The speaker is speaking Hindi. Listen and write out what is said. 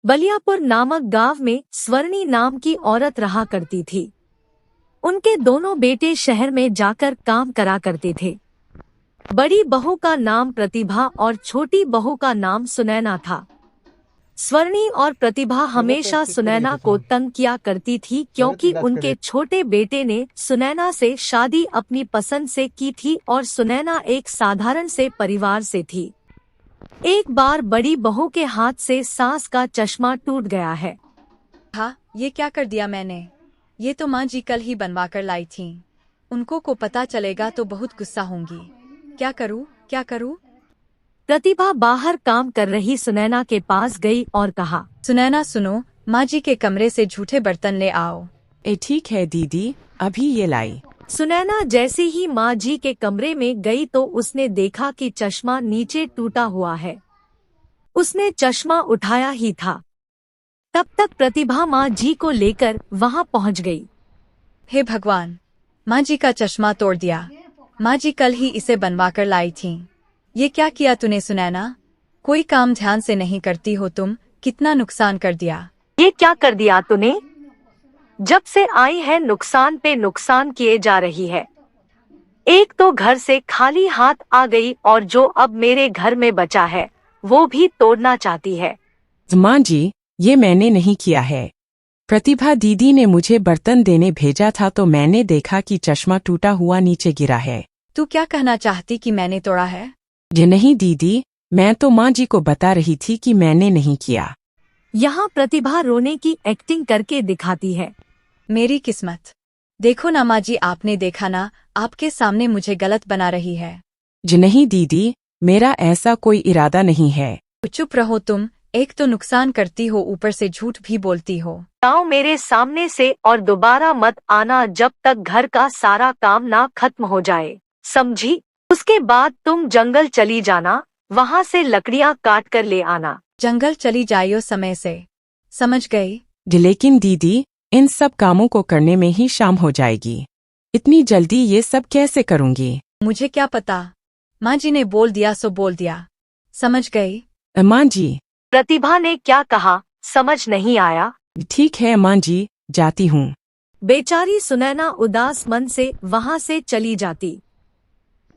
बलियापुर नामक गांव में स्वर्णी नाम की औरत रहा करती थी। उनके दोनों बेटे शहर में जाकर काम करा करते थे। बड़ी बहू का नाम प्रतिभा और छोटी बहू का नाम सुनैना था। स्वर्णी और प्रतिभा हमेशा सुनैना को तंग किया करती थी क्योंकि उनके छोटे बेटे ने सुनैना से शादी अपनी पसंद से की थी और सुनैना एक साधारण से परिवार से थी। एक बार बड़ी बहू के हाथ से सास का चश्मा टूट गया है। हाँ, ये क्या कर दिया मैंने? ये तो माँ जी कल ही बनवा कर लाई थीं। उनको को पता चलेगा तो बहुत गुस्सा होंगी। क्या करूँ, क्या करूँ? प्रतिभा बाहर काम कर रही सुनैना के पास गई और कहा, सुनैना सुनो, माँ जी के कमरे से झूठे बर्तन ले आओ। ठीक है दीदी, अभी ये लाई। सुनैना जैसे ही माँ जी के कमरे में गई तो उसने देखा कि चश्मा नीचे टूटा हुआ है। उसने चश्मा उठाया ही था, तब तक प्रतिभा माँ जी को लेकर वहाँ पहुँच गई। हे भगवान, माँ जी का चश्मा तोड़ दिया। माँ जी कल ही इसे बनवा कर लाई थीं। ये क्या किया तूने सुनैना? कोई काम ध्यान से नहीं करती हो तुम, कितना नुकसान कर दिया। ये क्या कर दिया तूने? जब से आई है नुकसान पे नुकसान किए जा रही है। एक तो घर से खाली हाथ आ गई और जो अब मेरे घर में बचा है वो भी तोड़ना चाहती है। माँ जी, ये मैंने नहीं किया है। प्रतिभा दीदी ने मुझे बर्तन देने भेजा था तो मैंने देखा कि चश्मा टूटा हुआ नीचे गिरा है। तू क्या कहना चाहती कि मैंने तोड़ा है? जी नहीं दीदी, मैं तो माँ जी को बता रही थी कि मैंने नहीं किया। यहाँ प्रतिभा रोने की एक्टिंग करके दिखाती है। मेरी किस्मत। देखो ना माँ जी, आपने देखा ना, आपके सामने मुझे गलत बना रही है। जी नहीं दीदी, मेरा ऐसा कोई इरादा नहीं है। चुप रहो तुम, एक तो नुकसान करती हो ऊपर से झूठ भी बोलती हो। जाओ मेरे सामने से और दोबारा मत आना जब तक घर का सारा काम ना खत्म हो जाए, समझी? उसके बाद तुम जंगल चली जाना, वहाँ से लकड़ियाँ काट कर ले आना। जंगल चली जाइयो समय से, समझ गई? लेकिन दीदी, इन सब कामों को करने में ही शाम हो जाएगी। इतनी जल्दी ये सब कैसे करूँगी? मुझे क्या पता, माँ जी ने बोल दिया सो बोल दिया, समझ गई? माँ जी। प्रतिभा ने क्या कहा समझ नहीं आया। ठीक है माँ जी, जाती हूँ। बेचारी सुनैना उदास मन से वहाँ से चली जाती।